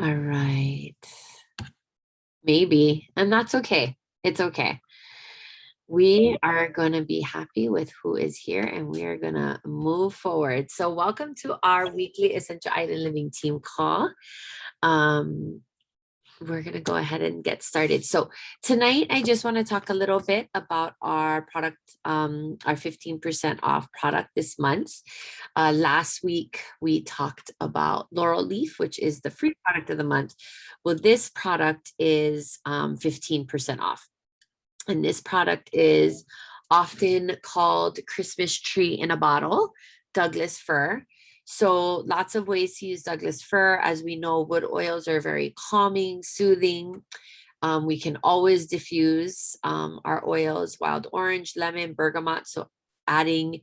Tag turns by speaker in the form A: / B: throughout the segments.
A: All right. Maybe. And that's okay. It's okay. We are going to be happy with who is here and we are going to move forward. So, welcome to our weekly Essential Island Living team call. Um, we're going to go ahead and get started. So, tonight I just want to talk a little bit about our product, our 15% off product this month. Last week we talked about Laurel Leaf, which is the free product of the month. Well, this product is 15% off. And this product is often called Christmas tree in a bottle, Douglas fir. So lots of ways to use Douglas fir. As we know, wood oils are very calming, soothing. We can always diffuse our oils, wild orange, lemon, bergamot. So adding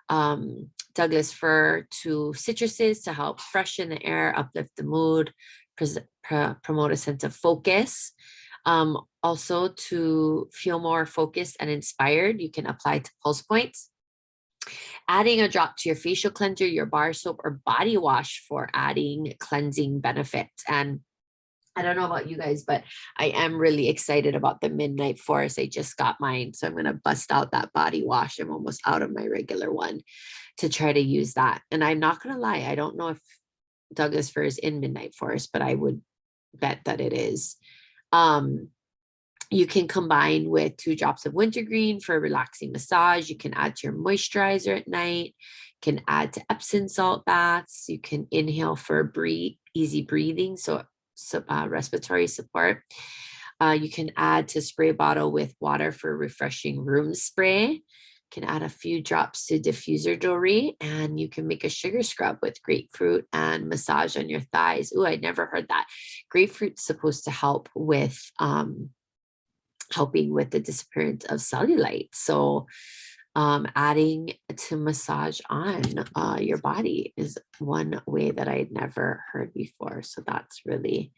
A: Douglas fir to citruses to help freshen the air, uplift the mood, promote a sense of focus. Also, to feel more focused and inspired, you can apply to pulse points. Adding a drop to your facial cleanser, your bar soap, or body wash for adding cleansing benefits. And I don't know about you guys, but I am really excited about the Midnight Forest. I just got mine. So I'm going to bust out that body wash. I'm almost out of my regular one to try to use that. And I'm not going to lie, I don't know if Douglas fir is in Midnight Forest, but I would bet that it is. You can combine with 2 drops of wintergreen for a relaxing massage. You can add to your moisturizer at night. You can add to Epsom salt baths. You can inhale for easy breathing, so respiratory support. You can add to spray bottle with water for refreshing room spray. You can add a few drops to diffuser jewelry, and you can make a sugar scrub with grapefruit and massage on your thighs. Oh, I never heard that. Grapefruit's supposed to help with helping with the disappearance of cellulite. So adding to massage on your body is one way that I'd never heard before. So that's really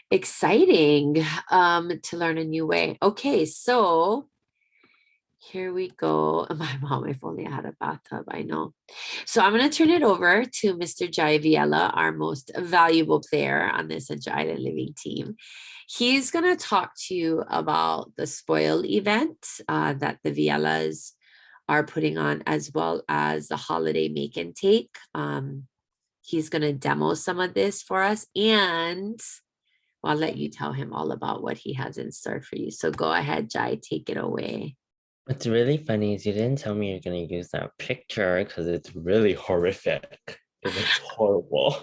A: exciting to learn a new way. Okay, so here we go. My mom, if only I had a bathtub, I know. So I'm going to turn it over to Mr. Jai Viela, our most valuable player on the Essential Island Living team. He's going to talk to you about the Spoil event that the Vielas are putting on, as well as the holiday make and take. He's going to demo some of this for us, and I'll let you tell him all about what he has in store for you. So go ahead, Jai, take it away.
B: What's really funny is you didn't tell me you're going to use that picture because it's really horrific. It looks horrible.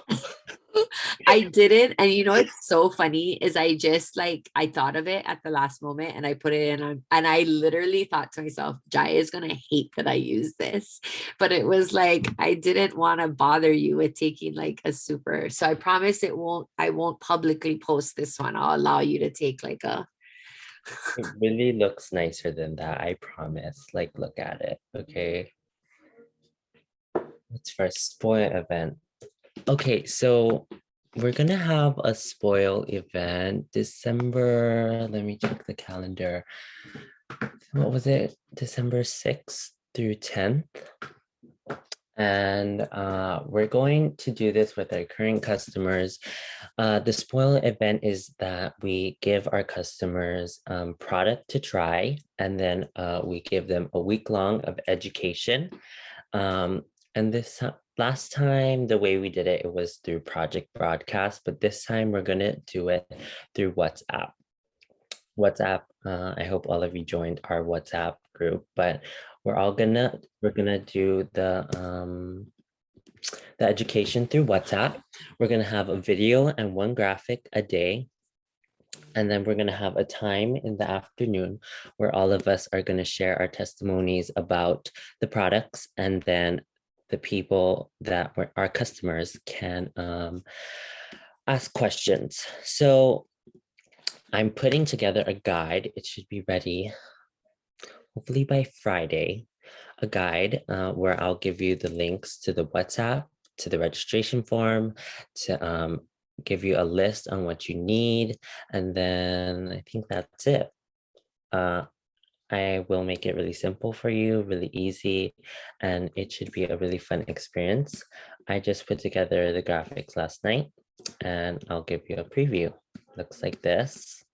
A: I didn't. And you know, it's so funny is I just I thought of it at the last moment and I put it in and I literally thought to myself, Jai is going to hate that I use this. But it was like, I didn't want to bother you with taking a super. So I promise I won't publicly post this one. I'll allow you to take a.
B: It really looks nicer than that, I promise. Look at it, okay? It's for a spoil event. Okay, so we're gonna have a spoil event December. Let me check the calendar. What was it? December 6th through 10th. And we're going to do this with our current customers. The spoil event is that we give our customers product to try, and then we give them a week long of education. And this last time, the way we did it, it was through Project Broadcast, but this time we're gonna do it through WhatsApp. I hope all of you joined our WhatsApp group, but we're gonna do the education through WhatsApp. We're gonna have a video and 1 graphic a day. And then we're gonna have a time in the afternoon where all of us are gonna share our testimonies about the products, and then the people that were our customers can ask questions. So I'm putting together a guide. It should be ready hopefully by Friday, a guide where I'll give you the links to the WhatsApp, to the registration form, to give you a list on what you need. And then I think that's it. I will make it really simple for you, really easy, and it should be a really fun experience. I just put together the graphics last night, and I'll give you a preview. Looks like this.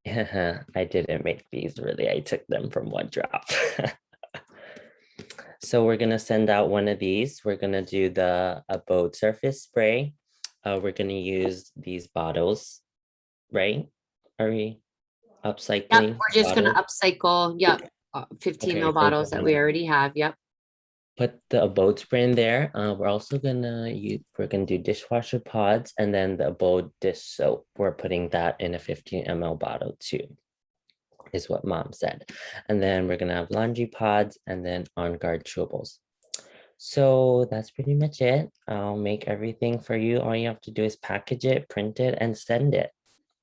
B: I didn't make these really. I took them from OneDrop. So we're gonna send out one of these. We're gonna do the abode surface spray. We're gonna use these bottles, right? Are we
A: Yep,
B: upcycling
A: we're just gonna
B: bottles?
A: upcycle, yep, 15
B: Okay,
A: ml
B: so
A: bottles that we already have, yep.
B: put the abode spray in there. We're also we're gonna do dishwasher pods, and then the abode dish soap. We're putting that in a 15 ml bottle too, is what mom said. And then we're gonna have laundry pods and then on guard chewables. So that's pretty much it. I'll make everything for you. All you have to do is package it, print it, and send it.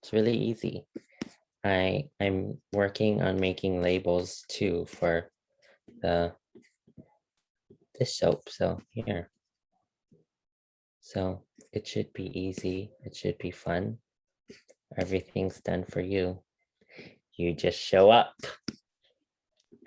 B: It's really easy. I'm working on making labels too for this soap. So here. So it should be easy. It should be fun. Everything's done for you. You just show up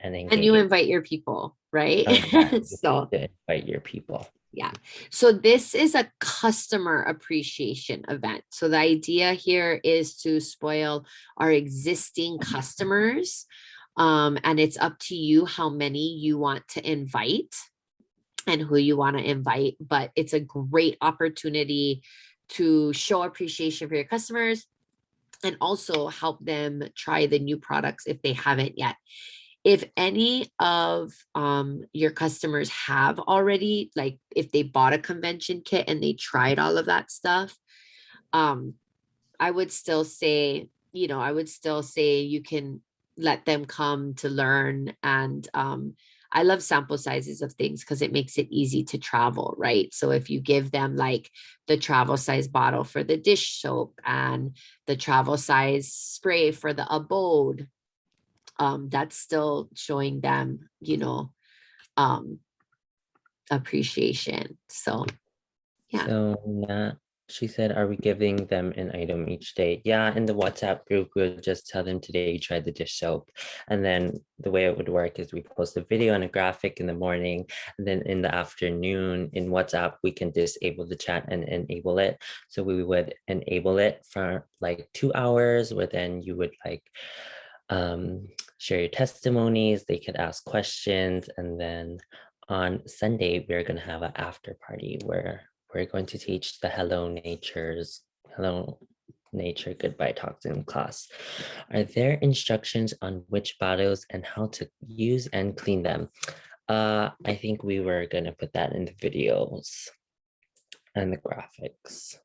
B: and
A: And you
B: engage.
A: invite your people, right?
B: Yeah,
A: So
B: to invite your people.
A: yeah. So this is a customer appreciation event. So the idea here is to spoil our existing customers. And it's up to you how many you want to invite and who you want to invite. But it's a great opportunity to show appreciation for your customers and also help them try the new products if they haven't yet. If any of your customers have already, like if they bought a convention kit and they tried all of that stuff, I would still say, you can let them come to learn. And I love sample sizes of things because it makes it easy to travel, right? So if you give them like the travel size bottle for the dish soap and the travel size spray for the abode, that's still showing them, um, appreciation. So yeah.
B: So she said, are we giving them an item each day? Yeah, in the WhatsApp group, we'll just tell them today you tried the dish soap. And then the way it would work is we post a video and a graphic in the morning. And then in the afternoon in WhatsApp, we can disable the chat and enable it. So we would enable it for like 2 hours, where then you would share your testimonies. They could ask questions. And then on Sunday, we're going to have an after party where we're going to teach the Hello Nature Goodbye Toxin class. Are there instructions on which bottles and how to use and clean them? I think we were going to put that in the videos and the graphics,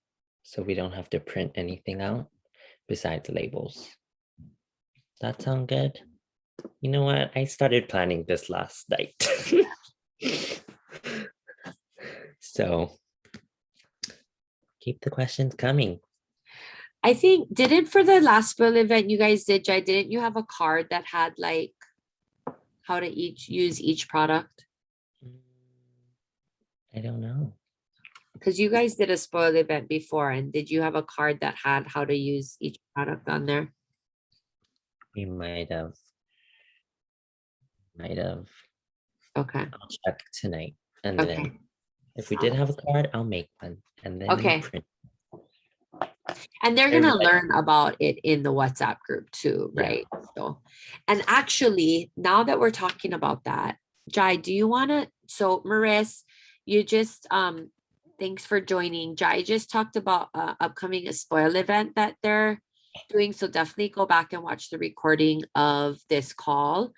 B: so we don't have to print anything out besides labels. That sound good? You know what? I started planning this last night. So keep the questions coming.
A: I think, didn't for the last bill event you guys did, Jai, didn't you have a card that had like how to use each product?
B: I don't know.
A: Because you guys did a spoil event before, and did you have a card that had how to use each product on there?
B: We might have.
A: Okay.
B: I'll check tonight. And
A: Okay.
B: then if we did have a card, I'll make one. And then you
A: Okay.
B: print.
A: And they're gonna learn about it in the WhatsApp group too,
B: Yeah.
A: right? So, and actually, now that we're talking about that, Jai, do you want to? So, Maris, you just thanks for joining. Jai just talked about upcoming a spoil event that they're doing. So definitely go back and watch the recording of this call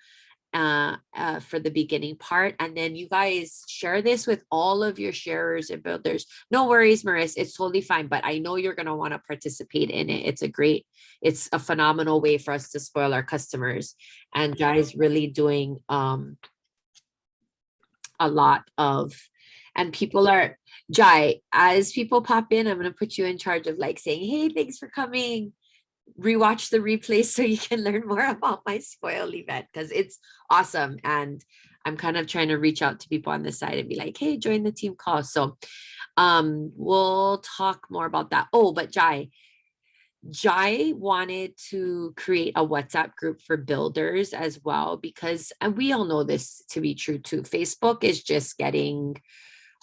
A: for the beginning part. And then you guys share this with all of your sharers and builders. No worries, Maris, it's totally fine. But I know you're going to want to participate in it. It's a phenomenal way for us to spoil our customers. And Jai's really doing a lot of, and people are, Jai, as people pop in, I'm going to put you in charge of like saying, hey, thanks for coming. Rewatch the replay so you can learn more about my spoil event because it's awesome. And I'm kind of trying to reach out to people on the side and be like, hey, join the team call. So we'll talk more about that. Oh, but Jai wanted to create a WhatsApp group for builders as well, because, and we all know this to be true too, Facebook is just getting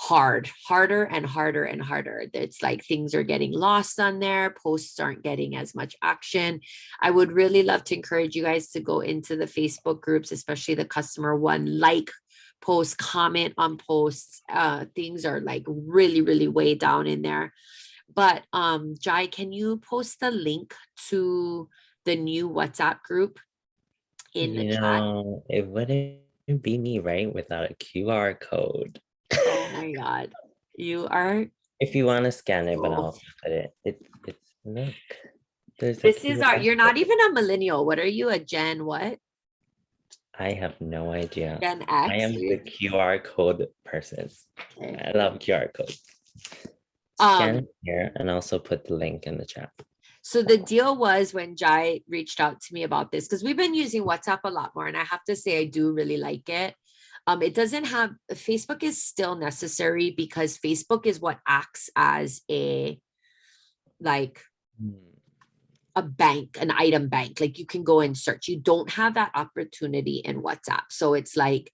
A: harder and harder and harder. It's like things are getting lost on there, posts aren't getting as much action. I would really love to encourage you guys to go into the Facebook groups, especially the customer one, like post, comment on posts. Things are like really, really way down in there. But Jai, can you post the link to the new WhatsApp group in the chat?
B: It wouldn't be me, right? Without a QR code.
A: Oh my God. You are
B: If you want to scan it, but
A: so
B: I'll put it. It's look. There's a
A: this is our,
B: QR
A: you're not
B: code.
A: even a millennial. What are you, a Gen what?
B: I have no idea.
A: Gen
B: I
A: X?
B: am the QR code person.
A: Okay.
B: I love QR codes.
A: Um,
B: Scan here and also put the link in the chat.
A: so the deal was when Jai reached out to me about this, because we've been using WhatsApp a lot more, and I have to say I do really like it. It doesn't have, Facebook is still necessary because Facebook is what acts as a like a bank, an item bank. Like you can go and search. You don't have that opportunity in WhatsApp. So it's like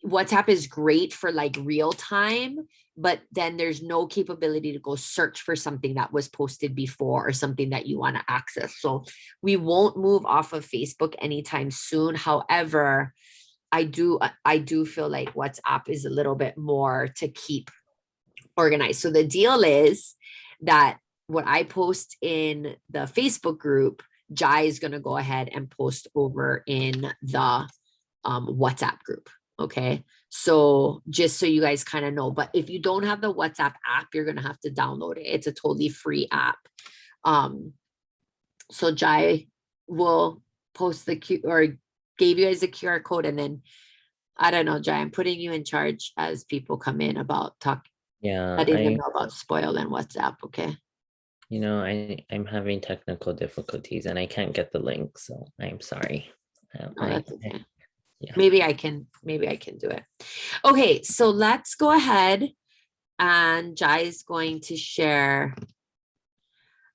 A: WhatsApp is great for like real time, but then there's no capability to go search for something that was posted before or something that you want to access. So we won't move off of Facebook anytime soon. However, I do feel like WhatsApp is a little bit more to keep organized. So the deal is that what I post in the Facebook group, Jai is going to go ahead and post over in the WhatsApp group. Okay. So just so you guys kind of know, but if you don't have the WhatsApp app, you're going to have to download it. It's a totally free app. So Jai will post the Q or gave you guys a QR code, and then I don't know, Jai, I'm putting you in charge as people come in about
B: Yeah,
A: letting them know about Spoil and WhatsApp. Okay.
B: I'm having technical difficulties and I can't get the link, so I'm sorry.
A: No, that's okay.
B: Yeah.
A: Maybe I can do it. Okay, so let's go ahead, and Jai is going to share.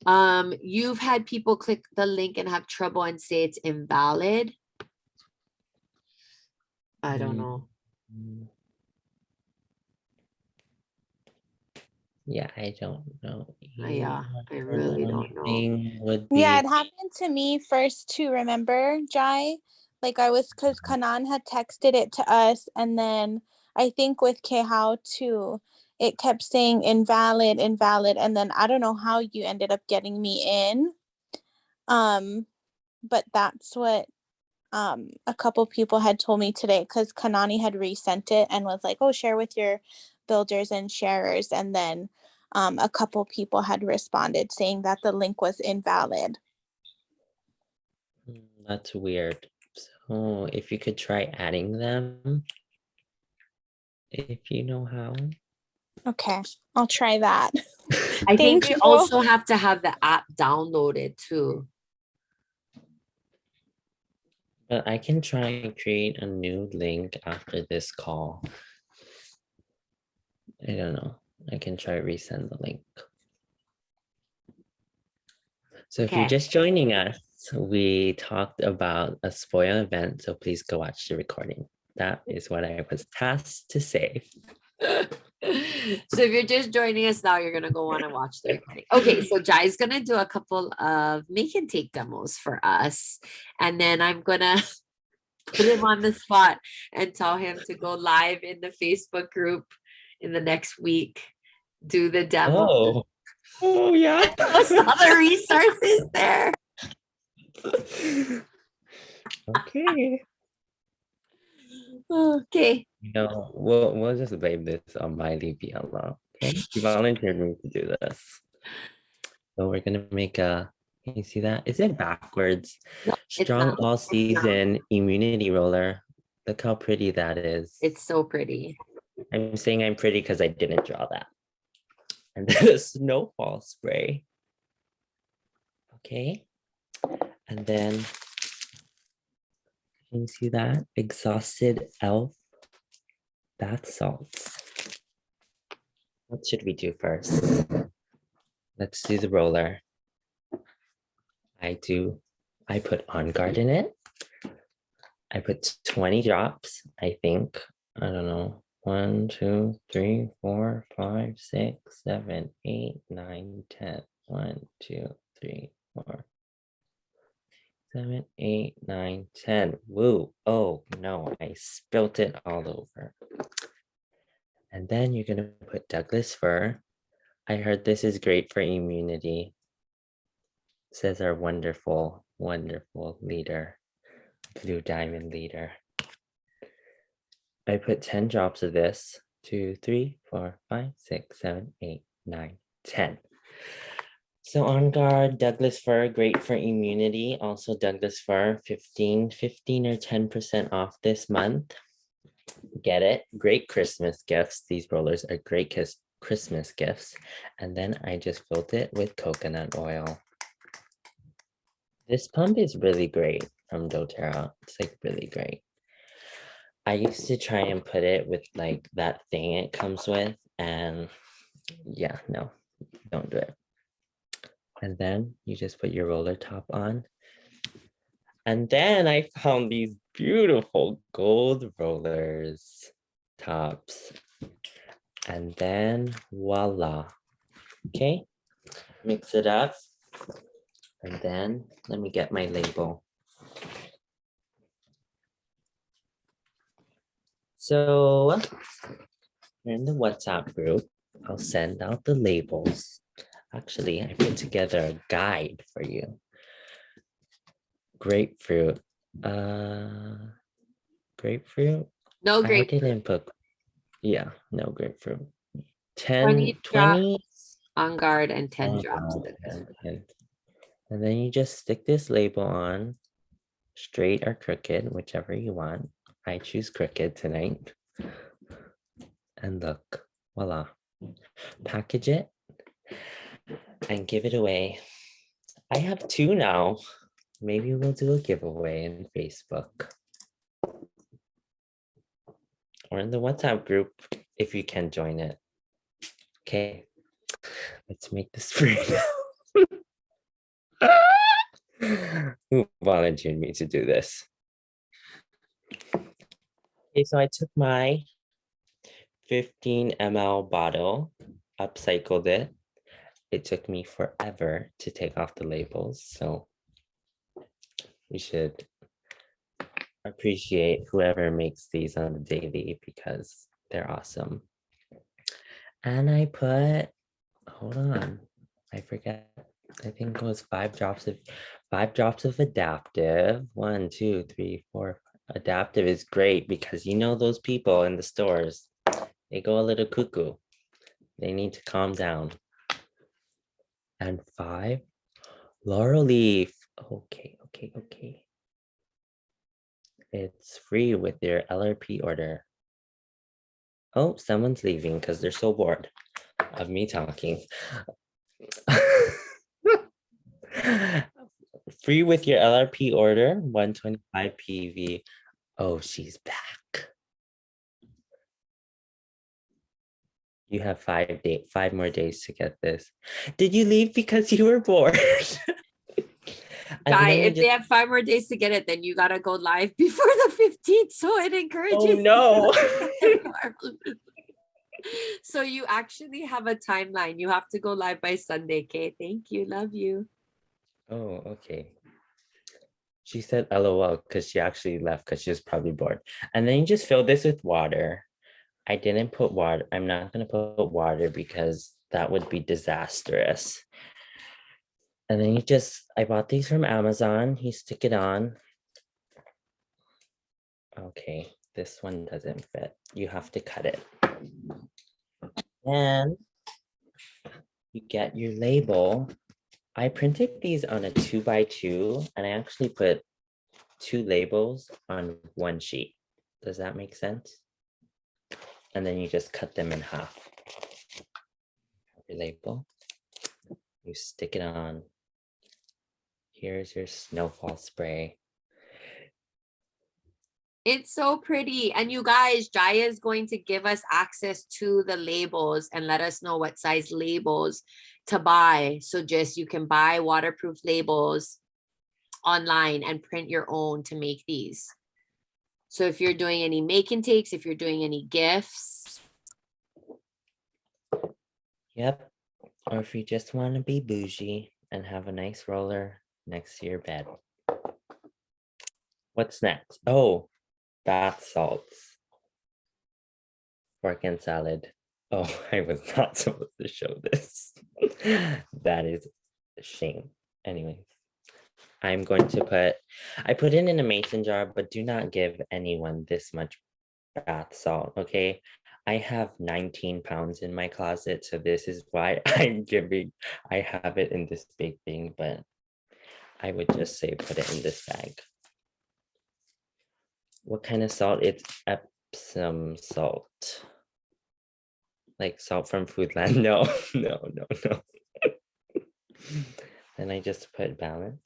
A: You've had people click the link and have trouble and say it's invalid. I don't know.
B: Yeah, I don't know.
A: Yeah, I really don't know.
B: Would be
C: Yeah, it happened to me first too, remember, Jai? Like because Kanan had texted it to us, and then I think with Kehao too, it kept saying invalid, invalid, and then I don't know how you ended up getting me in. But that's what a couple people had told me today, because Kanani had resent it and was like, oh, share with your builders and sharers, and then a couple people had responded saying that the link was invalid.
B: That's weird. So if you could try adding them, if you know how.
C: Okay, I'll try that.
A: I think
C: Thank
A: you
C: you.
A: also have to have the app downloaded too.
B: But I can try and create a new link after this call. I don't know. I can try resend the link. So if you're
A: Okay.
B: just joining us, we talked about a spoil event. So please go watch the recording. That is what I was tasked to say.
A: So if you're just joining us now, you're gonna go want to watch the recording. Okay, so Jai's gonna do a couple of make and take demos for us, and then I'm gonna put him on the spot and tell him to go live in the Facebook group in the next week, do the demo.
B: Oh yeah.
A: Post all the resources there.
B: Okay.
A: Okay.
B: We'll just blame this on Miley Biala. Okay, she volunteered me to do this. So we're gonna make a. Can you see that? Is it backwards?
A: No, it's
B: Strong
A: not.
B: all season immunity roller. Look how pretty that is.
A: It's so pretty.
B: I'm saying I'm pretty because I didn't draw that. And then a snowfall spray. Okay. And then can you see that? Exhausted elf bath salts. What should we do first? Let's do the roller. I put On Guard in it. I put 20 drops, I think. I don't know. 1, 2, 3, 4, 5, 6, 7, 8, 9, 10. 1, 2, 3, 4, 7, 8, 9, 10. Woo. Oh no, I spilt it all over. And then you're gonna put Douglas fir. I heard this is great for immunity, says our wonderful, wonderful leader, Blue Diamond leader. I put 10 drops of this. 2, 3, 4, 5, 6, 7, 8, 9, 10. So On Guard, Douglas fir, great for immunity. Also Douglas fir, 15 or 10% off this month. Get it? Great Christmas gifts. These rollers are great Christmas gifts. And then I just filled it with coconut oil. This pump is really great from doTERRA. It's like really great. I used to try and put it with like that thing it comes with, and yeah, no, don't do it. And then you just put your roller top on. And then I found these beautiful gold rollers tops. And then voila. Okay, mix it up. And then let me get my label. So in the WhatsApp group, I'll send out the labels. Actually, I put together a guide for you. Grapefruit. Grapefruit?
A: No
B: I
A: grape.
B: didn't put, yeah, no grapefruit.
A: 20
B: 10,
A: drops
B: 20.
A: On Guard and 10
B: Oh,
A: drops.
B: wow, 10. And then you just stick this label on, straight or crooked, whichever you want. I choose crooked tonight. And look, voila. Package it and give it away. I have 2 now. Maybe we'll do a giveaway in Facebook or in the WhatsApp group if you can join it. Okay, let's make this free. Who volunteered me to do this? Okay, so I took my 15 ml bottle, upcycled it. It took me forever to take off the labels, so we should appreciate whoever makes these on the daily because they're awesome. And I put, hold on, I forget. I think it was 5 drops of adaptive. 1, 2, 3, 4. Adaptive is great because you know those people in the stores, they go a little cuckoo. They need to calm down. And 5, laurel leaf. Okay. It's free with your LRP order. Oh, someone's leaving because they're so bored of me talking. Free with your LRP order, 125 PV. Oh, she's back. You have 5 more days to get this. Did you leave because you were bored?
A: Guy, if they have 5 more days to get it, then you gotta go live before the 15th. So it encourages.
B: Oh no.
A: So you actually have a timeline. You have to go live by Sunday. Okay, thank you. Love you.
B: Oh, okay. She said LOL because she actually left because she was probably bored. And then you just fill this with water. I didn't put water. I'm not going to put water because that would be disastrous. And then I bought these from Amazon. You stick it on. Okay, this one doesn't fit. You have to cut it. And you get your label. I printed these on a 2x2 and I actually put 2 labels on 1 sheet. Does that make sense? And then you just cut them in half. Your label, you stick it on. Here's your snowfall spray.
A: It's so pretty. And you guys, Jaya is going to give us access to the labels and let us know what size labels to buy. So just you can buy waterproof labels online and print your own to make these. So if you're doing any make and takes, if you're doing any gifts.
B: Yep. Or if you just want to be bougie and have a nice roller next to your bed. What's next? Oh, bath salts. Pork and salad. Oh, I was not supposed to show this. That is a shame. Anyways, I'm going to I put it in a mason jar, but do not give anyone this much bath salt, okay? I have 19 pounds in my closet, so this is why I have it in this big thing, but I would just say put it in this bag. What kind of salt? It's Epsom salt. Like salt from Foodland. No, no. Then I just put balance.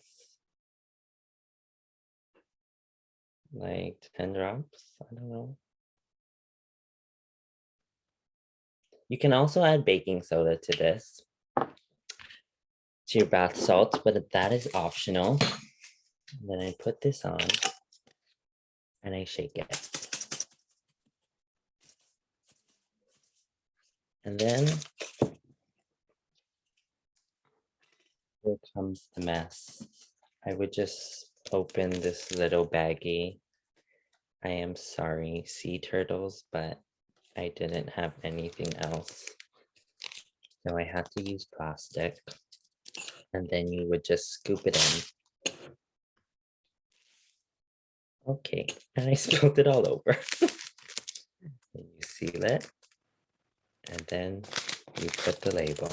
B: Like 10 drops. I don't know. You can also add baking soda to this, to your bath salts, but that is optional. And then I put this on and I shake it. And then here comes the mess. I would just open this little baggie. I am sorry, sea turtles, but I didn't have anything else. So I had to use plastic. And then you would just scoop it in. Okay, and I spilled it all over. And you seal it. And then you put the label.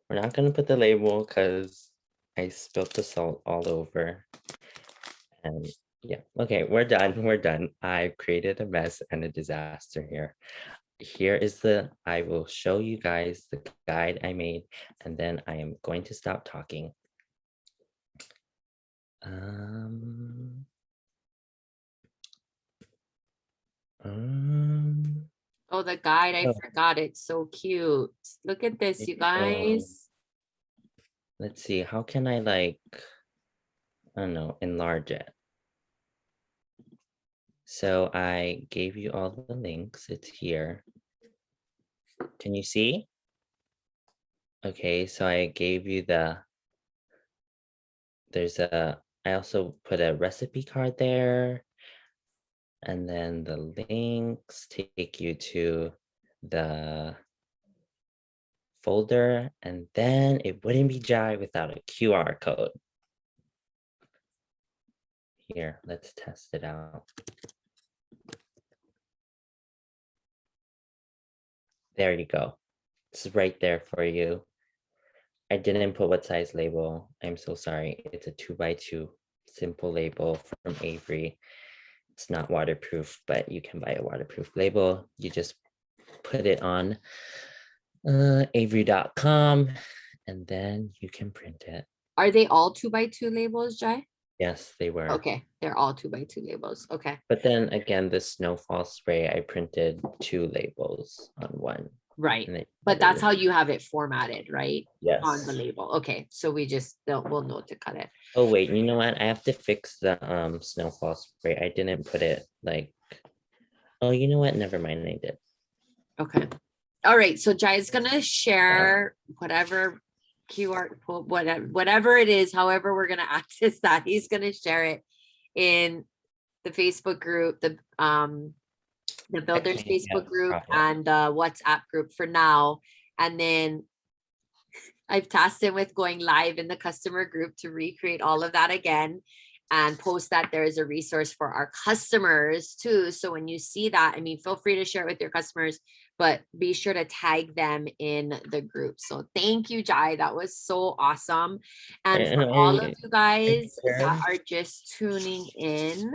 B: We're not gonna put the label because I spilled the salt all over. And yeah, okay, we're done. I've created a mess and a disaster here. Here is I will show you guys the guide I made, and then I am going to stop talking.
A: Oh, the guide, I
B: Oh.
A: forgot. It's so cute. Look at this, you guys.
B: Let's see, how can I I don't know, enlarge it? So I gave you all the links. It's here. Can you see? Okay, so I gave you I also put a recipe card there. And then the links take you to the folder, and then it wouldn't be Jai without a QR code. Here, let's test it out. There you go. It's right there for you. I didn't put what size label. I'm so sorry. It's a 2x2 simple label from Avery. It's not waterproof, but you can buy a waterproof label. You just put it on avery.com and then you can print it.
A: Are they all 2x2 labels, Jai?
B: Yes, they were.
A: Okay, they're all 2x2 labels. Okay.
B: But then again, the snowfall spray, I printed 2 labels on one.
A: Right. But that's how you have it formatted, right?
B: Yes.
A: On the label. Okay. So we'll know to cut it.
B: Oh wait, you know what? I have to fix the snowfall spray. I didn't put it oh, you know what? Never mind, I did.
A: Okay. All right. So Jai is gonna share whatever QR code, whatever it is, however we're gonna access that. He's gonna share it in the Facebook group, the Builders Facebook group and the WhatsApp group for now. And then I've tasked him with going live in the customer group to recreate all of that again and post that there is a resource for our customers too. So when you see that, I mean, feel free to share it with your customers, but be sure to tag them in the group. So thank you, Jai. That was so awesome. And for all of you guys that are just tuning in,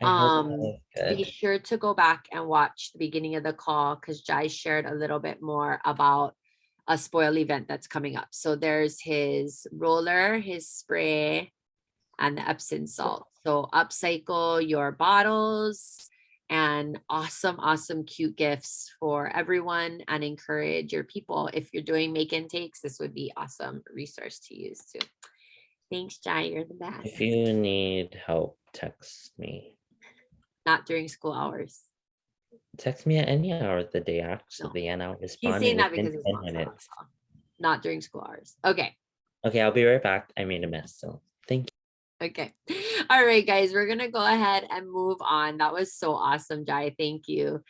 A: be sure to go back and watch the beginning of the call because Jai shared a little bit more about a spoil event that's coming up. So there's his roller, his spray, and the Epsom salt. So upcycle your bottles and awesome, cute gifts for everyone and encourage your people. If you're doing make and takes, this would be awesome resource to use too. Thanks, Jai. You're the
B: If
A: best.
B: you need help, text me.
A: Not during school hours.
B: Text me at any hour of the day,
A: No.
B: actually, and I'll
A: He's
B: respond
A: saying that
B: within
A: because his
B: 10
A: mom's on the
B: minutes.
A: call. Not during school hours. Okay.
B: Okay, I'll be right back. I made a mess, so thank you.
A: Okay. All right, guys, we're gonna go ahead and move on. That was so awesome, Jai. Thank you.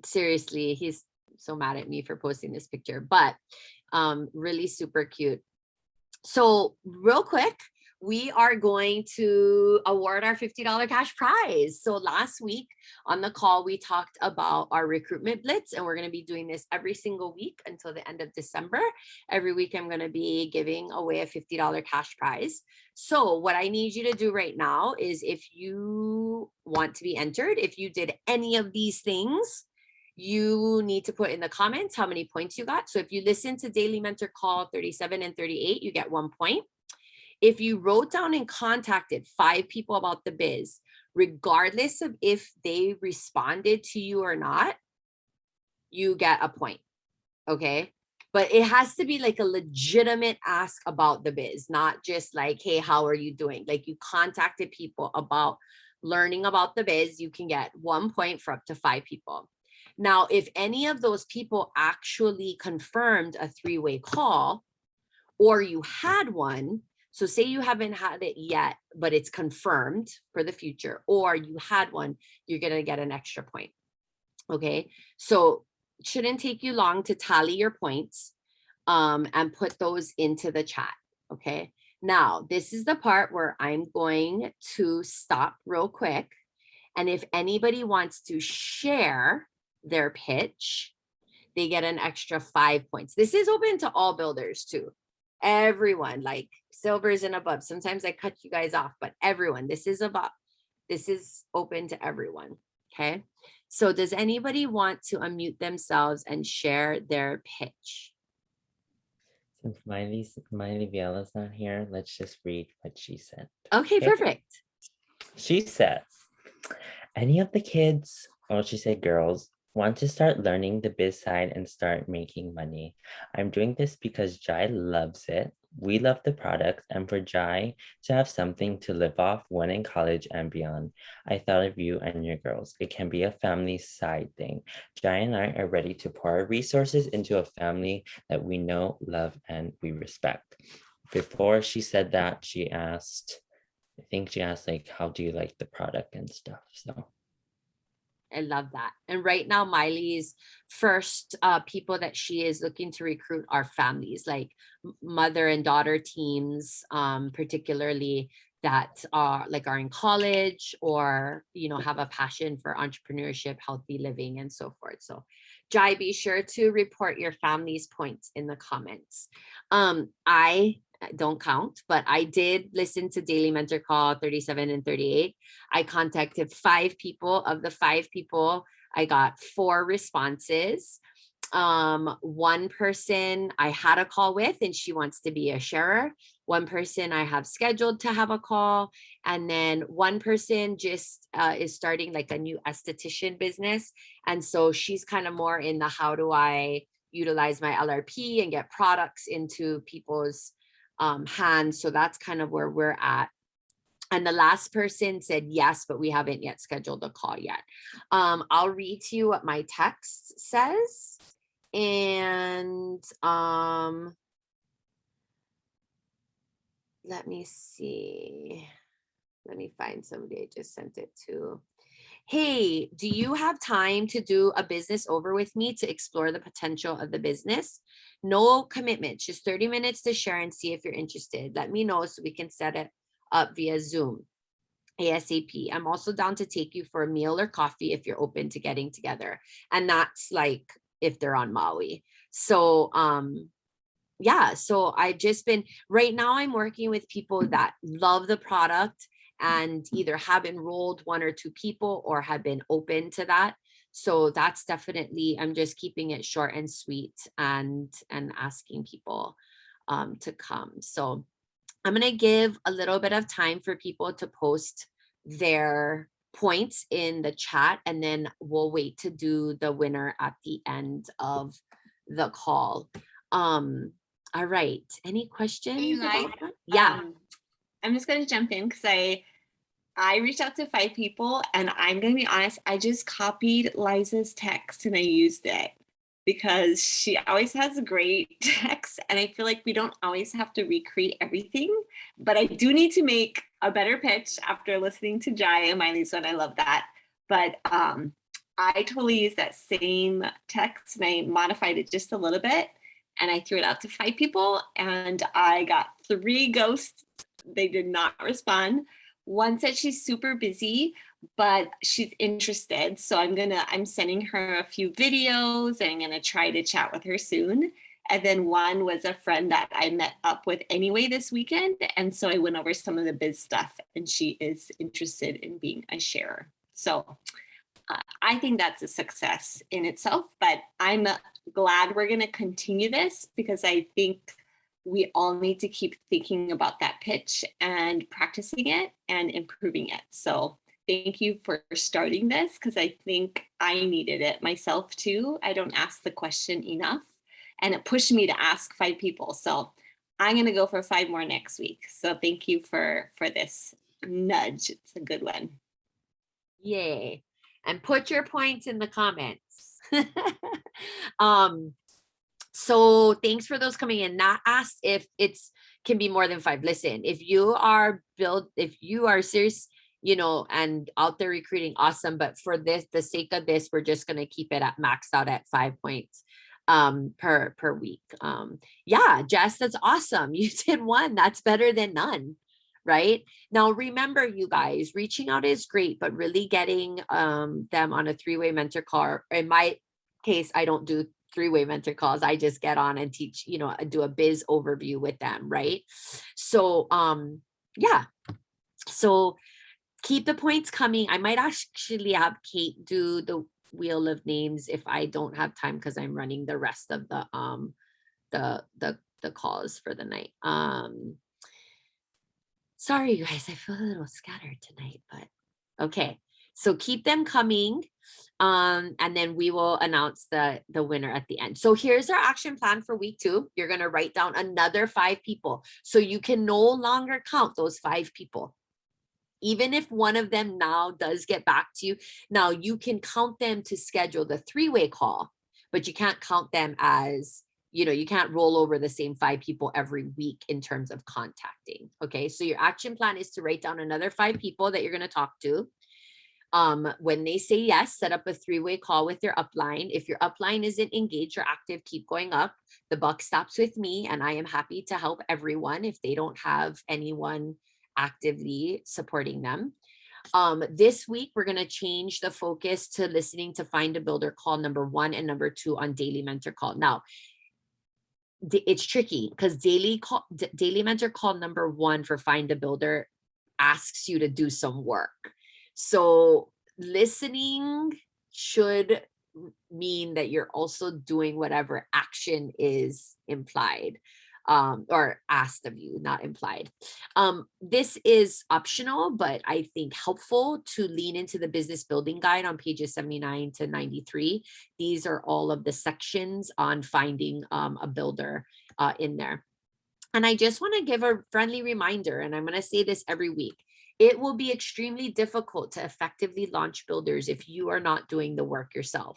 A: Seriously, he's so mad at me for posting this picture, but really super cute. So real quick, we are going to award our $50 cash prize. So last week on the call, we talked about our recruitment blitz, and we're going to be doing this every single week until the end of December. Every week, I'm going to be giving away a $50 cash prize. So what I need you to do right now is, if you want to be entered, if you did any of these things, you need to put in the comments how many points you got. So if you listen to Daily Mentor Call 37 and 38, you get 1 point. If you wrote down and contacted 5 people about the biz, regardless of if they responded to you or not, you get a point. Okay. But it has to be like a legitimate ask about the biz, not just like, hey, how are you doing? Like, you contacted people about learning about the biz, you can get 1 point for up to 5 people. Now, if any of those people actually confirmed a 3-way call, or you had one, so say you haven't had it yet, but it's confirmed for the future, or you had one, you're going to get an extra point. Okay. So it shouldn't take you long to tally your points and put those into the chat. Okay. Now, this is the part where I'm going to stop real quick. And if anybody wants to share their pitch, they get an extra 5 points. This is open to all builders too. Everyone, like silvers and above. Sometimes I cut you guys off, but everyone, this is open to everyone. Okay. So does anybody want to unmute themselves and share their pitch?
B: Since Miley Viola's not here, let's just read what she said.
A: Okay, perfect.
B: She says, any of the kids, or she said girls, want to start learning the biz side and start making money. I'm doing this because Jai loves it. We love the product, and for Jai to have something to live off when in college and beyond. I thought of you and your girls. It can be a family side thing. Jai and I are ready to pour our resources into a family that we know, love, and we respect. Before she said that, she asked, I think she asked, like, how do you like the product and stuff? So
A: I love that. And right now, Miley's first people that she is looking to recruit are families, like mother and daughter teams, particularly that are in college, or, have a passion for entrepreneurship, healthy living, and so forth. So Jai, be sure to report your family's points in the comments. I don't count, but I did listen to Daily Mentor Call 37 and 38. I contacted 5 people. Of the 5 people, I got 4 responses. One person I had a call with, and she wants to be a sharer. One person I have scheduled to have a call. And then one person just is starting like a new esthetician business. And so she's kind of more in the, how do I utilize my LRP and get products into people's hands. So that's kind of where we're at. And the last person said yes, but we haven't yet scheduled a call yet. I'll read to you what my text says. And let me see. Let me find somebody I just sent it to. Hey, do you have time to do a business over with me to explore the potential of the business? No commitment, just 30 minutes to share and see if you're interested. Let me know so we can set it up via Zoom ASAP. I'm also down to take you for a meal or coffee if you're open to getting together. And that's like if they're on Maui. So yeah, so I've just been, right now I'm working with people that love the product and either have enrolled 1 or 2 people or have been open to that. So that's definitely, I'm just keeping it short and sweet and asking people to come. So I'm going to give a little bit of time for people to post their points in the chat, and then we'll wait to do the winner at the end of the call. All right. Any questions
D: Hey,
A: about that? Yeah.
D: I'm just gonna jump in because I reached out to 5 people, and I'm gonna be honest, I just copied Liza's text and I used it because she always has great text, and I feel like we don't always have to recreate everything. But I do need to make a better pitch after listening to Jai and Miley's one. I love that. But I totally used that same text and I modified it just a little bit, and I threw it out to 5 people, and I got 3 ghosts. They did not respond. One said she's super busy, but she's interested. So I'm sending her a few videos and I'm gonna try to chat with her soon. And then one was a friend that I met up with anyway this weekend. And so I went over some of the biz stuff and she is interested in being a sharer. So I think that's a success in itself, but I'm glad we're gonna continue this because I think we all need to keep thinking about that pitch and practicing it and improving it. So thank you for starting this because I think I needed it myself too. I don't ask the question enough and it pushed me to ask 5 people. So I'm going to go for 5 more next week. So thank you for this nudge. It's a good one.
A: Yay. And put your points in the comments. So thanks for those coming in. Not asked if it's can be more than 5. Listen, if you are serious, and out there recruiting, awesome. But for this, the sake of this, we're just gonna keep it at maxed out at 5 points per week. Yeah, Jess, that's awesome. You did 1. That's better than none. Right now, remember, you guys, reaching out is great, but really getting them on a 3-way mentor call. In my case, I don't do 3-way mentor calls. I just get on and teach, do a biz overview with them. Right. So, yeah. So keep the points coming. I might actually have Kate do the wheel of names if I don't have time because I'm running the rest of the calls for the night. Sorry, you guys, I feel a little scattered tonight, but okay. So keep them coming. And then we will announce the winner at the end. So here's our action plan for week 2. You're going to write down another 5 people. So you can no longer count those 5 people. Even if one of them now does get back to you, now you can count them to schedule the 3-way call, but you can't count them as, you can't roll over the same 5 people every week in terms of contacting. Okay. So your action plan is to write down another 5 people that you're going to talk to. When they say yes, set up a 3-way call with your upline. If your upline isn't engaged or active, keep going up. The buck stops with me, and I am happy to help everyone if they don't have anyone actively supporting them. This week, we're going to change the focus to listening to Find a Builder call number 1 and number 2 on Daily Mentor call. Now, it's tricky because Daily Mentor call number 1 for Find a Builder asks you to do some work. So listening should mean that you're also doing whatever action is implied or asked of you, not implied. This is optional, but I think helpful to lean into the business building guide on pages 79 to 93. These are all of the sections on finding a builder in there. And I just want to give a friendly reminder, and I'm going to say this every week. It will be extremely difficult to effectively launch builders if you are not doing the work yourself.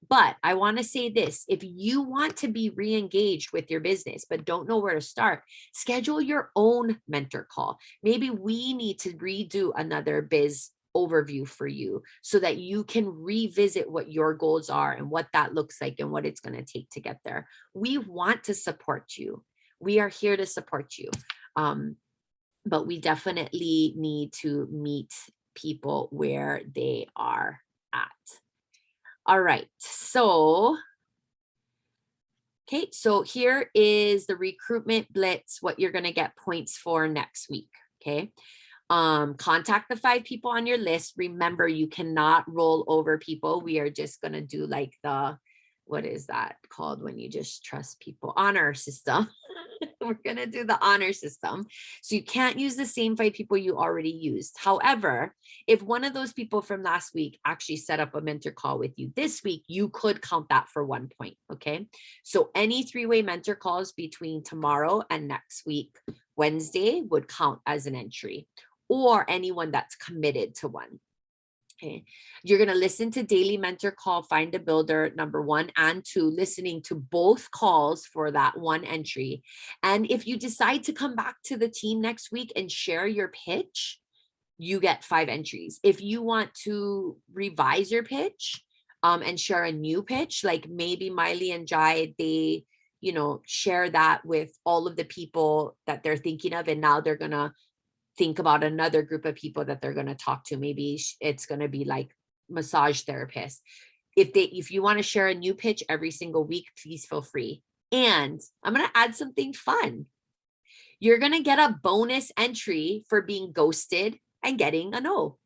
A: But I want to say this, if you want to be re-engaged with your business, but don't know where to start, schedule your own mentor call. Maybe we need to redo another biz overview for you so that you can revisit what your goals are and what that looks like and what it's going to take to get there. We want to support you. We are here to support you. But we definitely need to meet people where they are at. All right. So, okay. So here is the recruitment blitz, what you're going to get points for next week. Okay. Contact the 5 people on your list. Remember, you cannot roll over people. We are just going to do like what is that called when you just trust people? Honor system. We're going to do the honor system. So you can't use the same 5 people you already used. However, if one of those people from last week actually set up a mentor call with you this week, you could count that for 1 point. Okay. So any 3-way mentor calls between tomorrow and next week, Wednesday, would count as an entry, or anyone that's committed to one. Okay. You're going to listen to Daily Mentor Call, Find a Builder, number 1 and 2, listening to both calls for that 1 entry. And if you decide to come back to the team next week and share your pitch, you get 5 entries. If you want to revise your pitch and share a new pitch, like maybe Miley and Jai, they, share that with all of the people that they're thinking of, and now they're going to think about another group of people that they're going to talk to. Maybe it's going to be like massage therapists. If you want to share a new pitch every single week, please feel free. And I'm going to add something fun. You're going to get a bonus entry for being ghosted and getting a no.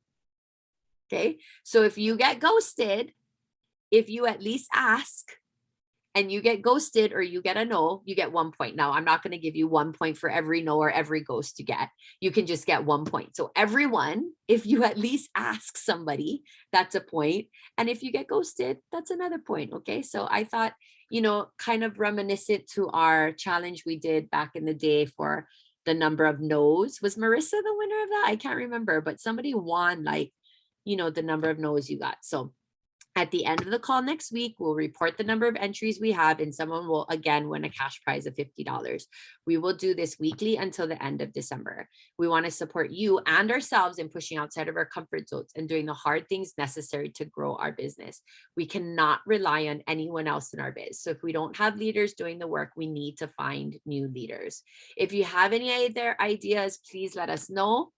A: Okay. So if you get ghosted, if you at least ask, and you get ghosted or you get a no, you get 1 point. Now, I'm not going to give you 1 point for every no or every ghost you get. You can just get 1 point. So everyone, if you at least ask somebody, that's a point. And if you get ghosted, that's another point. Okay. So I thought, kind of reminiscent to our challenge we did back in the day for the number of no's. Was Marissa the winner of that? I can't remember, but somebody won the number of no's you got. So at the end of the call next week, we'll report the number of entries we have, and someone will again win a cash prize of $50. We will do this weekly until the end of December. We want to support you and ourselves in pushing outside of our comfort zones and doing the hard things necessary to grow our business. We cannot rely on anyone else in our biz. So if we don't have leaders doing the work, we need to find new leaders. If you have any other ideas, please let us know.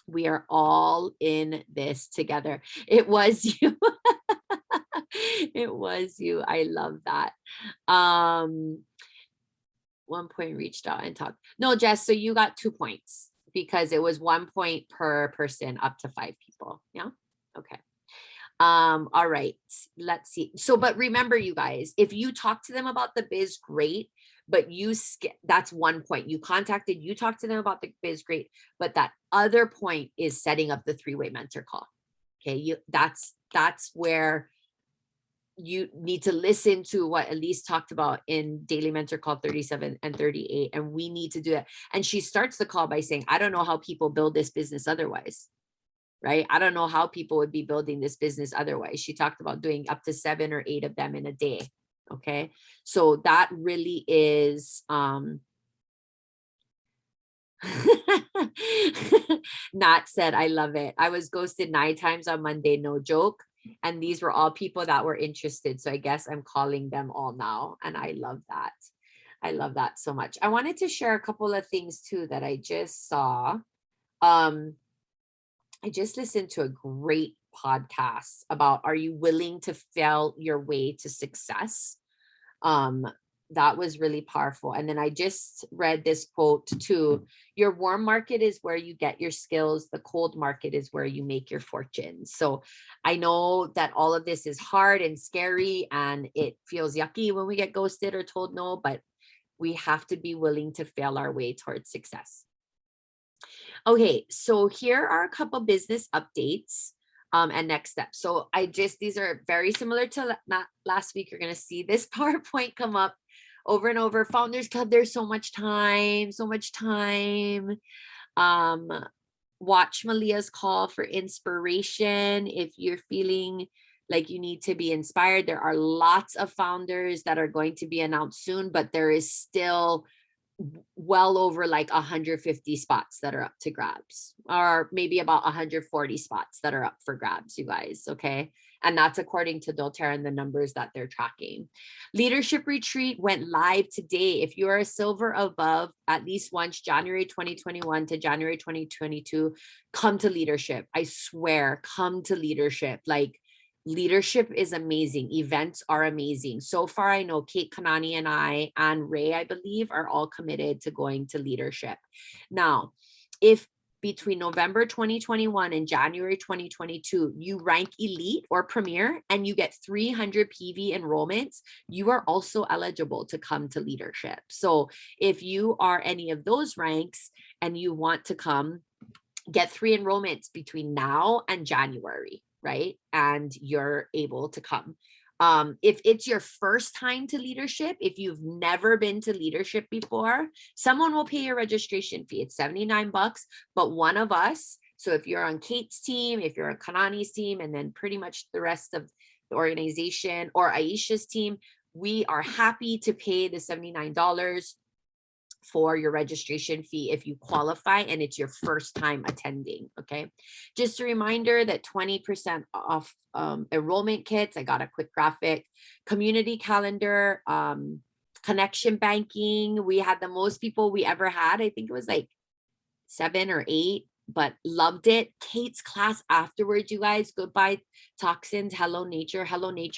A: We are all in this together. It was you. It was you. I love that. 1 point reached out and talked. No, Jess, so you got 2 points because it was 1 point per person up to 5 people. Yeah. Okay. All right. Let's see. So, but remember, you guys, if you talk to them about the biz, great. But that's 1 point. You talked to them about the biz, great. But that other point is setting up the 3-way mentor call. Okay. That's where you need to listen to what Elise talked about in Daily Mentor Call 37 and 38. And we need to do that. And she starts the call by saying, I don't know how people build this business otherwise. Right? I don't know how people would be building this business otherwise. She talked about doing up to 7 or 8 of them in a day. Okay. So that really is, Nat said, I love it. I was ghosted 9 times on Monday. No joke. And these were all people that were interested. So I guess I'm calling them all now. And I love that. I love that so much. I wanted to share a couple of things too that I just saw. I just listened to a great podcast about, are you willing to fail your way to success? That was really powerful. And then I just read this quote too. Your warm market is where you get your skills. The cold market is where you make your fortune. So I know that all of this is hard and scary and it feels yucky when we get ghosted or told no, but we have to be willing to fail our way towards success. Okay, so here are a couple business updates and next steps. So these are very similar to last week. You're going to see this PowerPoint come up over and over. Founders Club, there's so much time. Watch Malia's call for inspiration. If you're feeling like you need to be inspired, there are lots of founders that are going to be announced soon, but there is still well over like 150 spots that are up to grabs, or maybe about 140 spots that are up for grabs, you guys. Okay. And that's according to doTERRA and the numbers that they're tracking. Leadership Retreat went live today. If you are a silver above at least once, January 2021 to January 2022, come to Leadership. I swear, come to Leadership. Like, leadership is amazing. Events are amazing. So far, I know Kate Kanani and I and Ray, I believe, are all committed to going to Leadership. Now, if between November 2021 and January 2022, you rank elite or premier and you get 300 PV enrollments, you are also eligible to come to leadership. So if you are any of those ranks and you want to come, get 3 enrollments between now and January, right? And you're able to come. If it's your first time to leadership, if you've never been to leadership before, someone will pay your registration fee. It's $79, but one of us, so if you're on Kate's team, if you're on Kanani's team, and then pretty much the rest of the organization or Aisha's team, we are happy to pay the $79 for your registration fee if you qualify and it's your first time attending. Okay, just a reminder that 20% off enrollment kits. I got a quick graphic, community calendar, connection banking. We had the most people we ever had. I think it was like 7 or 8, but loved it. Kate's class afterwards, you guys, goodbye toxins, hello nature,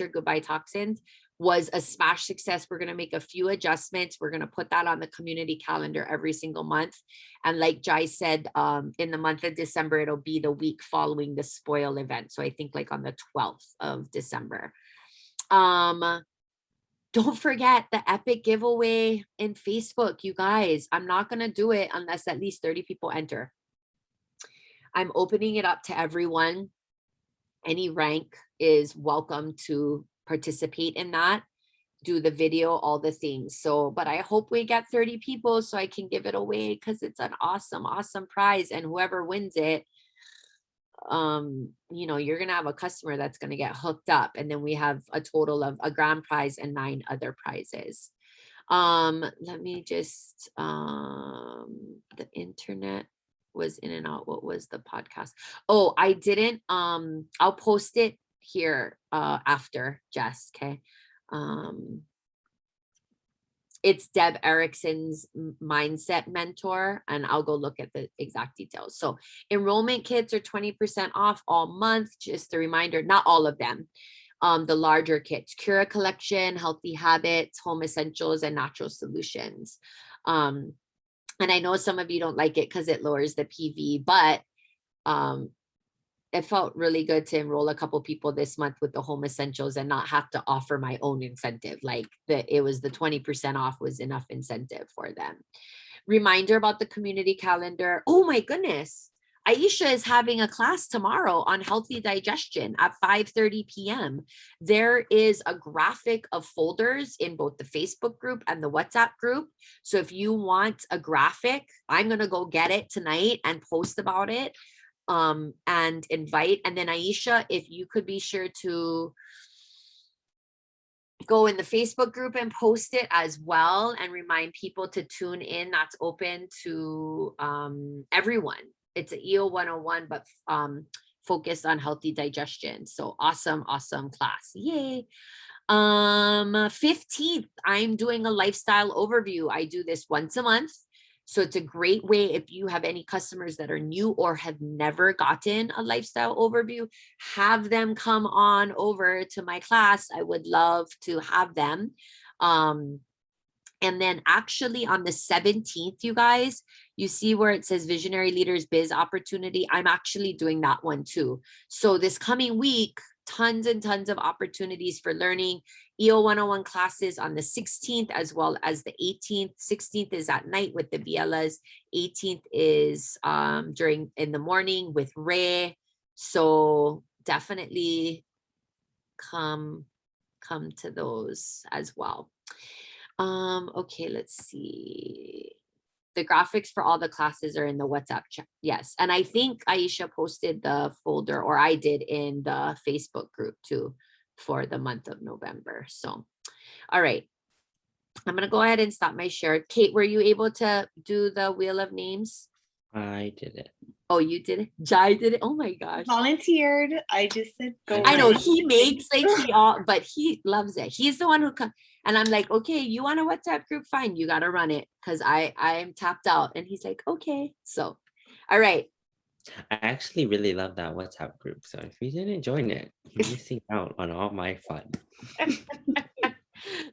A: goodbye toxins, was a smash success. We're going to make a few adjustments. We're going to put that on the community calendar every single month. And like Jai said, in the month of December, it'll be the week following the spoil event. So I think like on the 12th of December. Don't forget the epic giveaway in Facebook, you guys. I'm not going to do it unless at least 30 people enter. I'm opening it up to everyone. Any rank is welcome to participate in that, do the video, all the things. So, but I hope we get 30 people so I can give it away because it's an awesome, awesome prize. And whoever wins it, you know, you're going to have a customer that's going to get hooked up. And then we have a total of a grand prize and 9 other prizes. Let me just, the internet was in and out. What was the podcast? Oh, I didn't, I'll post it here after, Jess. Okay. It's Deb Erickson's mindset mentor, and I'll go look at the exact details. So enrollment kits are 20% off all month. Just a reminder, not all of them. The larger kits, Cura Collection, Healthy Habits, Home Essentials, and Natural Solutions. And I know some of you don't like it because it lowers the PV, but it felt really good to enroll a couple people this month with the Home Essentials and not have to offer my own incentive. Like it was the 20% off was enough incentive for them. Reminder about the community calendar. Oh my goodness. Aisha is having a class tomorrow on healthy digestion at 5:30 p.m. There is a graphic of folders in both the Facebook group and the WhatsApp group. So if you want a graphic, I'm going to go get it tonight and post about it. And invite. And then Aisha, if you could be sure to go in the Facebook group and post it as well and remind people to tune in. That's open to everyone. It's an EIL 101, but focused on healthy digestion. So awesome, awesome class. Yay. 15th, I'm doing a lifestyle overview. I do this once a month. So it's a great way if you have any customers that are new or have never gotten a lifestyle overview, have them come on over to my class. I would love to have them. And then actually on the 17th, you guys, you see where it says Visionary Leaders Biz Opportunity. I'm actually doing that one too. So this coming week, tons and tons of opportunities for learning. EIL 101 classes on the 16th as well as the 18th. 16th is at night with the Bielas. 18th is in the morning with Ray. So definitely come to those as well. Okay, let's see. The graphics for all the classes are in the WhatsApp chat. Yes. And I think Aisha posted the folder, or I did, in the Facebook group too for the month of November. So, all right. I'm going to go ahead and stop my share. Kate, were you able to do the Wheel of Names?
B: I did it.
A: Oh, you did it? Jai did it? Oh my gosh.
D: Volunteered. I just said go.
A: I know he makes like but he loves it. He's the one who comes. And I'm like, okay, you want a WhatsApp group? Fine, you got to run it because I'm tapped out. And he's like, okay. So, all right.
B: I actually really love that WhatsApp group. So if you didn't join it, you're missing out on all my fun.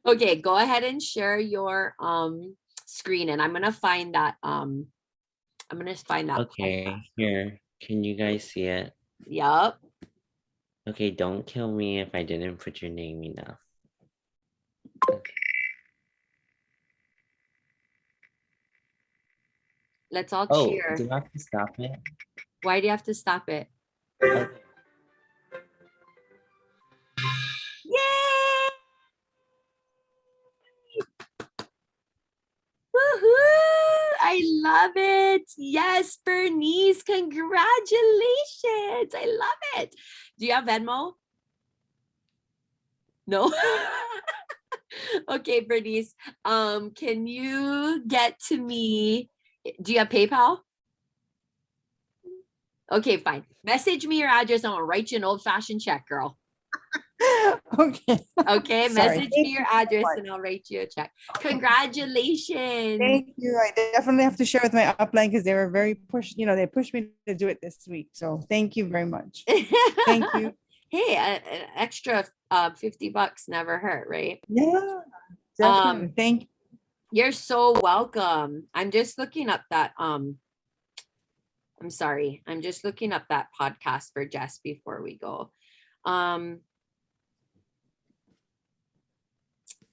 A: Okay, go ahead and share your screen. And I'm going to find that I'm gonna find that.
B: Okay, here. Can you guys see it?
A: Yup.
B: Okay, don't kill me if I didn't put your name enough.
A: Let's all
B: Oh,
A: cheer.
B: do I have to stop it?
A: Why do you have to stop it?
B: Okay.
A: Yay! Woohoo! I love it. Yes, Bernice, congratulations. I love it. Do you have Venmo? No. Okay, Bernice. Can you get to me? Do you have PayPal? Okay, fine. Message me your address. I'm gonna write you an old-fashioned check, girl.
E: Okay.
A: Okay,
E: Sorry.
A: message
E: Thank
A: me your
E: you so
A: address
E: much.
A: and I'll write you a check. Congratulations.
E: Thank you. I definitely have to share with my upline because they were very they pushed me to do it this week. So thank you very much. Thank you.
A: Hey, an extra $50 never hurt, right?
E: Yeah, definitely. Thank you.
A: You're so welcome. I'm just looking up that I'm sorry. I'm just looking up that podcast for Jess before we go.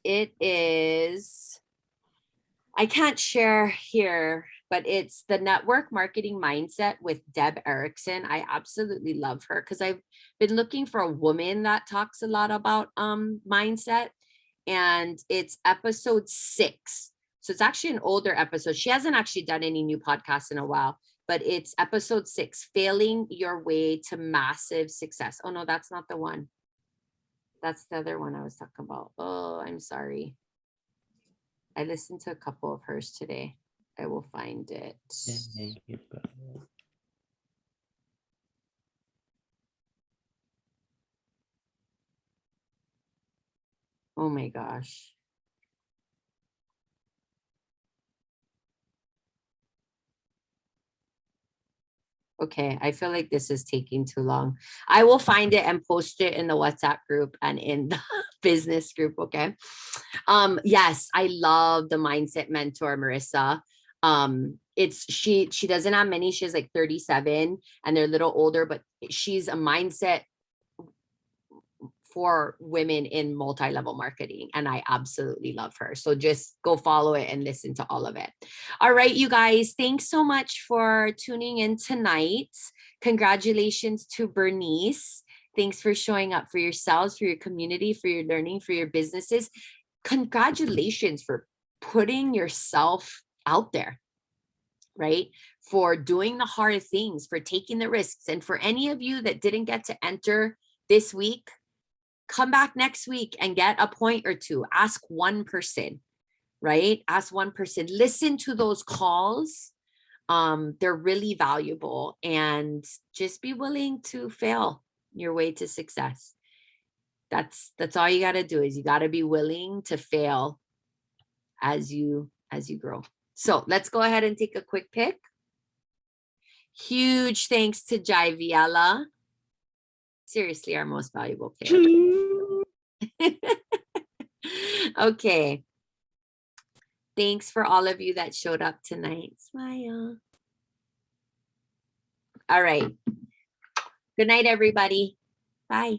A: It is, I can't share here, but it's the Network Marketing Mindset with Deb Erickson. I absolutely love her because I've been looking for a woman that talks a lot about mindset, and it's episode 6. So it's actually an older episode. She hasn't actually done any new podcasts in a while, but it's episode 6, Failing Your Way to Massive Success. Oh no, that's not the one. That's the other one I was talking about. Oh, I'm sorry. I listened to a couple of hers today. I will find it.
B: Thank you.
A: Oh my gosh. Okay, I feel like this is taking too long. I will find it and post it in the WhatsApp group and in the business group, okay? Yes, I love the mindset mentor, Marissa. It's she doesn't have many, she has like 37 and they're a little older, but she's a mindset for women in multi-level marketing, and I absolutely love her. So just go follow it and listen to all of it. All right, you guys, thanks so much for tuning in tonight. Congratulations to Bernice. Thanks for showing up for yourselves, for your community, for your learning, for your businesses. Congratulations for putting yourself out there, right? For doing the hard things, for taking the risks. And for any of you that didn't get to enter this week, come back next week and get a point or two. Ask one person, right? Ask one person. Listen to those calls. They're really valuable, and just be willing to fail your way to success. That's all you got to do, is you got to be willing to fail as you grow. So let's go ahead and take a quick pick. Huge thanks to Jai Viela. Seriously, our most valuable player. Okay. Thanks for all of you that showed up tonight. Smile. All right. Good night, everybody. Bye.